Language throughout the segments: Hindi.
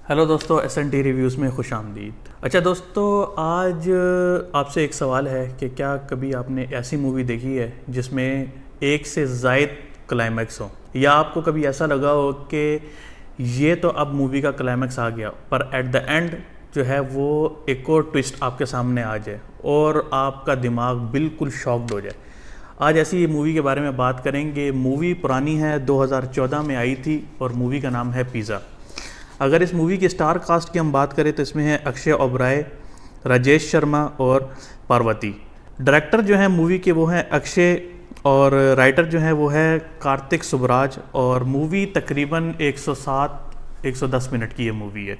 हेलो दोस्तों, एस.एन.टी रिव्यूज़ में खुश आमदीद। अच्छा दोस्तों, आज आपसे एक सवाल है कि क्या कभी आपने ऐसी मूवी देखी है जिसमें एक से ज़ायद क्लाइमैक्स हो, या आपको कभी ऐसा लगा हो कि ये तो अब मूवी का क्लाइमैक्स आ गया पर एट द एंड जो है वो एक और ट्विस्ट आपके सामने आ जाए और आपका दिमाग बिल्कुल शॉक्ड हो जाए। आज ऐसी ये मूवी के बारे में बात करेंगे। मूवी पुरानी है, 2014 में आई थी और मूवी का नाम है पिज़्ज़ा। अगर इस मूवी की स्टार कास्ट की हम बात करें तो इसमें है अक्षय ओबराय, राजेश शर्मा और पार्वती। डायरेक्टर जो है मूवी के वो हैं अक्षय और राइटर जो है वो है कार्तिक सुबराज। और मूवी तकरीबन 107-110 मिनट की ये मूवी है।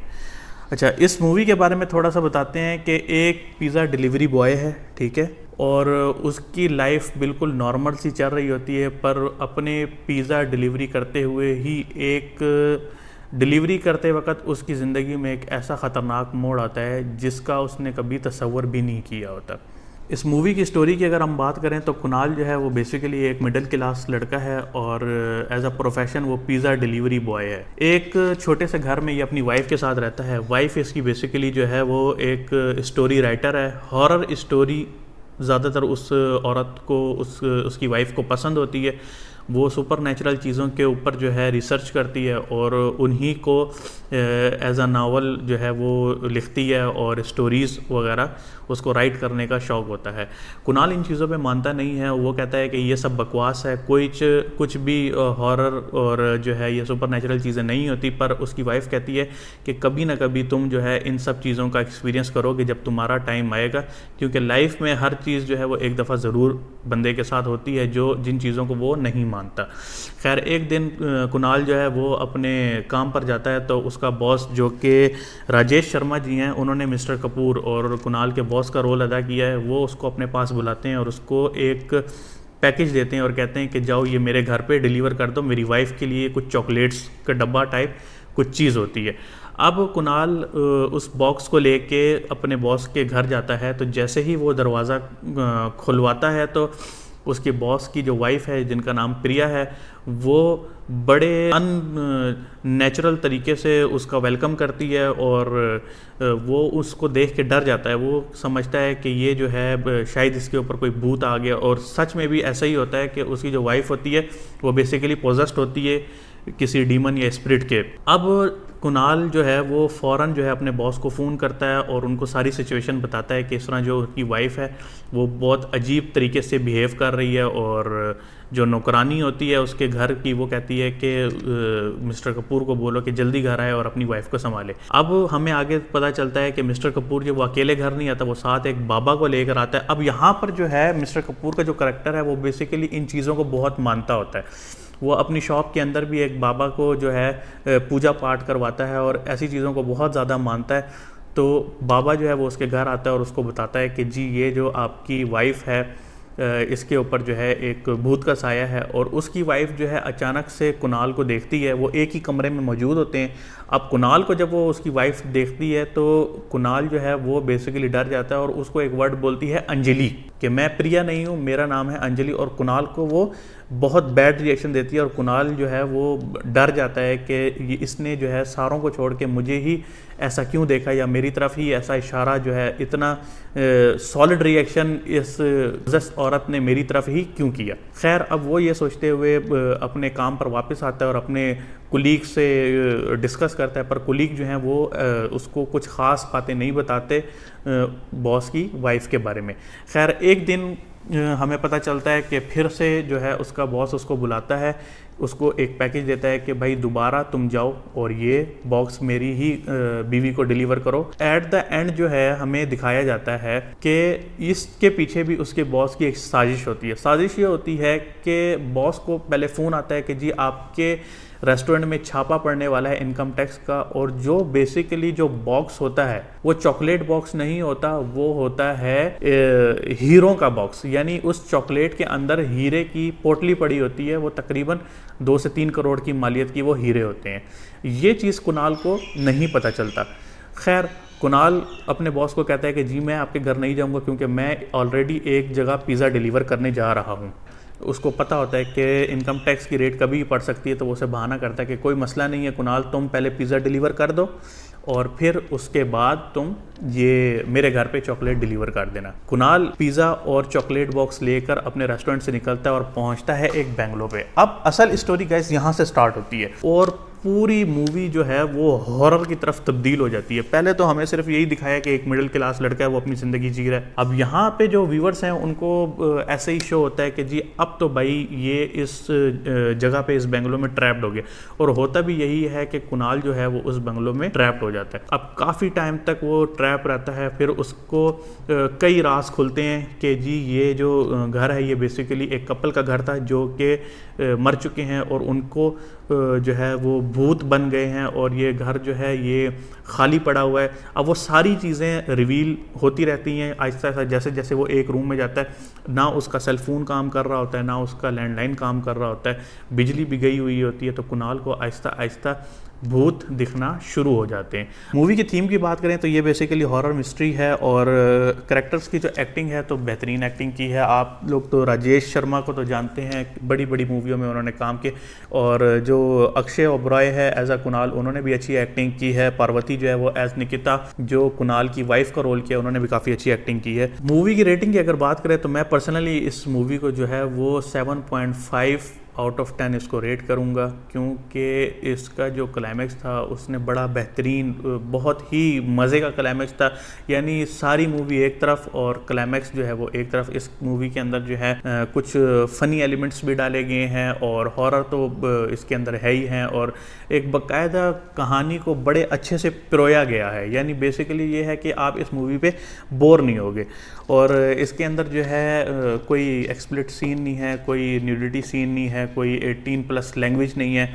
अच्छा, इस मूवी के बारे में थोड़ा सा बताते हैं कि एक पिज़्ज़ा डिलीवरी बॉय है, ठीक है, और उसकी लाइफ बिल्कुल नॉर्मल सी चल रही होती है, पर अपने पिज़्ज़ा डिलीवरी करते हुए ही डिलीवरी करते वक्त उसकी ज़िंदगी में एक ऐसा ख़तरनाक मोड़ आता है जिसका उसने कभी तसव्वुर भी नहीं किया होता। इस मूवी की स्टोरी की अगर हम बात करें तो कुणाल जो है वो बेसिकली एक मिडिल क्लास लड़का है और एज अ प्रोफेशन वो पिज़्ज़ा डिलीवरी बॉय है। एक छोटे से घर में ये अपनी वाइफ के साथ रहता है। वाइफ इसकी बेसिकली जो है वो एक स्टोरी राइटर है। हॉरर स्टोरी ज़्यादातर उस औरत को उसकी वाइफ को पसंद होती है। वो सुपर नेचुरल चीज़ों के ऊपर जो है रिसर्च करती है और उन्हीं को एज अ नावल जो है वो लिखती है और स्टोरीज़ वगैरह उसको राइट करने का शौक़ होता है। कुणाल इन चीज़ों पे मानता नहीं है। वो कहता है कि ये सब बकवास है, कुछ भी हॉरर और जो है ये सुपर नेचुरल चीज़ें नहीं होती। पर उसकी वाइफ कहती है कि कभी ना कभी तुम जो है इन सब चीज़ों का एक्सपीरियंस करोगे जब तुम्हारा टाइम आएगा, क्योंकि लाइफ में हर चीज़ जो है वो एक दफ़ा ज़रूर बंदे के साथ होती है जो जिन चीज़ों को वो नहीं मानता। खैर, एक दिन कुणाल जो है वो अपने काम पर जाता है तो उसका बॉस जो कि राजेश शर्मा जी हैं, उन्होंने मिस्टर कपूर और कुणाल के बॉस का रोल अदा किया है, वो उसको अपने पास बुलाते हैं और उसको एक पैकेज देते हैं और कहते हैं कि जाओ ये मेरे घर पे डिलीवर कर दो, मेरी वाइफ के लिए कुछ चॉकलेट्स का डब्बा टाइप कुछ चीज़ होती है। अब कुणाल उस बॉक्स को लेके अपने बॉस के घर जाता है, तो जैसे ही वो दरवाज़ा खुलवाता है तो उसके बॉस की जो वाइफ है जिनका नाम प्रिया है, वो बड़े नेचुरल तरीके से उसका वेलकम करती है और वो उसको देख के डर जाता है। वो समझता है कि ये जो है शायद इसके ऊपर कोई भूत आ गया, और सच में भी ऐसा ही होता है कि उसकी जो वाइफ होती है वो बेसिकली पोजेस्ड होती है किसी डीमन या स्पिरिट के। अब कुणाल जो है वो फ़ौरन जो है अपने बॉस को फ़ोन करता है और उनको सारी सिचुएशन बताता है कि इस तरह जो उसकी वाइफ है वो बहुत अजीब तरीके से बिहेव कर रही है, और जो नौकरानी होती है उसके घर की वो कहती है कि मिस्टर कपूर को बोलो कि जल्दी घर आए और अपनी वाइफ को संभाले। अब हमें आगे पता चलता है कि मिस्टर कपूर जो वो अकेले घर नहीं आता, वो साथ एक बाबा को लेकर आता है। अब यहाँ पर जो है मिस्टर कपूर का जो करैक्टर है वो बेसिकली इन चीज़ों को बहुत मानता होता है। वो अपनी शॉप के अंदर भी एक बाबा को जो है पूजा पाठ करवाता है और ऐसी चीज़ों को बहुत ज़्यादा मानता है। तो बाबा जो है वो उसके घर आता है और उसको बताता है कि जी ये जो आपकी वाइफ है इसके ऊपर जो है एक भूत का साया है। और उसकी वाइफ जो है अचानक से कुणाल को देखती है, वो एक ही कमरे में मौजूद होते हैं। अब कुणाल को जब वो उसकी वाइफ देखती है तो कुणाल जो है वो बेसिकली डर जाता है और उसको एक वर्ड बोलती है अंजलि, कि मैं प्रिया नहीं हूँ, मेरा नाम है अंजलि। और कुणाल को वो बहुत बैड रिएक्शन देती है और कुणाल जो है वो डर जाता है कि इसने जो है सारों को छोड़ के मुझे ही ऐसा क्यों देखा, या मेरी तरफ ही ऐसा इशारा जो है इतना सॉलिड रिएक्शन इस औरत ने मेरी तरफ ही क्यों किया। खैर, अब वो ये सोचते हुए अपने काम पर वापस आता है और अपने कुलीग से डिस्कस करता है, पर कुलीग जो हैं वो उसको कुछ ख़ास बातें नहीं बताते बॉस की वाइफ के बारे में। खैर, एक दिन हमें पता चलता है कि फिर से जो है उसका बॉस उसको बुलाता है, उसको एक पैकेज देता है कि भाई दोबारा तुम जाओ और ये बॉक्स मेरी ही बीवी को डिलीवर करो। एट द एंड जो है हमें दिखाया जाता है कि इसके पीछे भी उसके बॉस की एक साजिश होती है। साजिश ये होती है कि बॉस को पहले फ़ोन आता है कि जी आपके रेस्टोरेंट में छापा पड़ने वाला है इनकम टैक्स का, और जो बेसिकली जो बॉक्स होता है वो चॉकलेट बॉक्स नहीं होता, वो होता है हीरों का बॉक्स। यानी उस चॉकलेट के अंदर हीरे की पोटली पड़ी होती है, वो तकरीबन 2 से 3 करोड़ की मालियत की वो हीरे होते हैं। ये चीज़ कुणाल को नहीं पता चलता। खैर, कुणाल अपने बॉस को कहता है कि जी मैं आपके घर नहीं जाऊंगा क्योंकि मैं ऑलरेडी एक जगह पिज़्ज़ा डिलीवर करने जा रहा हूँ। उसको पता होता है कि इनकम टैक्स की रेट कभी भी पड़ सकती है, तो वो उसे बहाना करता है कि कोई मसला नहीं है कुणाल, तुम पहले पिज़्ज़ा डिलीवर कर दो और फिर उसके बाद तुम ये मेरे घर पे चॉकलेट डिलीवर कर देना। कुणाल पिज़्ज़ा और चॉकलेट बॉक्स लेकर अपने रेस्टोरेंट से निकलता है और पहुंचता है एक बेंगलो पे। अब असल स्टोरी गाइस यहाँ से स्टार्ट होती है और पूरी मूवी जो है वो हॉरर की तरफ तब्दील हो जाती है। पहले तो हमें सिर्फ यही दिखाया कि एक मिडिल क्लास लड़का है, वो अपनी ज़िंदगी जी रहा है। अब यहाँ पे जो व्यूवर्स हैं उनको ऐसे ही शो होता है कि जी अब तो भाई ये इस जगह पे इस बंगलो में ट्रैप्ड हो गया, और होता भी यही है कि कुणाल जो है वो उस बंगलो में ट्रैप्ड हो जाता है। अब काफ़ी टाइम तक वो ट्रैप रहता है, फिर उसको कई राज खुलते हैं कि जी ये जो घर है ये बेसिकली एक कपल का घर था जो कि मर चुके हैं और उनको जो है वो भूत बन गए हैं और ये घर जो है ये खाली पड़ा हुआ है। अब वो सारी चीज़ें रिवील होती रहती हैं आहिस्ता आहिस्ता, जैसे जैसे वो एक रूम में जाता है। ना उसका सेल फोन काम कर रहा होता है, ना उसका लैंडलाइन काम कर रहा होता है, बिजली भी गई हुई होती है। तो कुणाल को आहिस्ता आहिस्ता भूत दिखना शुरू हो जाते हैं। मूवी की थीम की बात करें तो ये बेसिकली हॉरर मिस्ट्री है और कैरेक्टर्स की जो एक्टिंग है तो बेहतरीन एक्टिंग की है। आप लोग तो राजेश शर्मा को तो जानते हैं, बड़ी बड़ी मूवियों में उन्होंने काम किए, और जो अक्षय ओबरॉय है एज अ कुणाल उन्होंने भी अच्छी एक्टिंग की है। पार्वती जो है वो एज निकिता जो कुणाल की वाइफ का रोल किया उन्होंने भी काफ़ी अच्छी एक्टिंग की है। मूवी की रेटिंग की अगर बात करें तो मैं पर्सनली इस मूवी को जो है वो 7.5 आउट ऑफ 10 इसको रेट करूँगा, क्योंकि इसका जो क्लाइमैक्स था उसने बड़ा बेहतरीन, बहुत ही मज़े का क्लाइमैक्स था। यानी सारी मूवी एक तरफ और क्लाइमैक्स जो है वो एक तरफ। इस मूवी के अंदर जो है कुछ फ़नी एलिमेंट्स भी डाले गए हैं और हॉरर तो इसके अंदर है ही हैं, और एक बाकायदा कहानी को बड़े अच्छे से पिरोया गया है। यानी बेसिकली ये है कि आप इस मूवी पे बोर नहीं होगे। और इसके अंदर जो है कोई एक्सप्लिसिट सीन नहीं है, कोई न्यूडिटी सीन नहीं है, कोई 18+ लैंग्वेज नहीं है।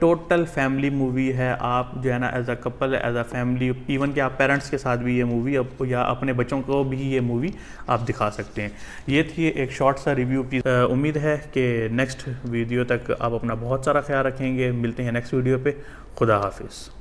टोटल फैमिली मूवी है। आप जो है ना as a couple, as a family, even कि आप पेरेंट्स के साथ भी ये मूवी या अपने बच्चों को भी ये मूवी आप दिखा सकते हैं। ये थी एक शॉर्ट सा रिव्यू। उम्मीद है कि नेक्स्ट वीडियो तक आप अपना बहुत सारा ख्याल रखेंगे। मिलते हैं नेक्स्ट वीडियो पे। खुदा हाफिज़।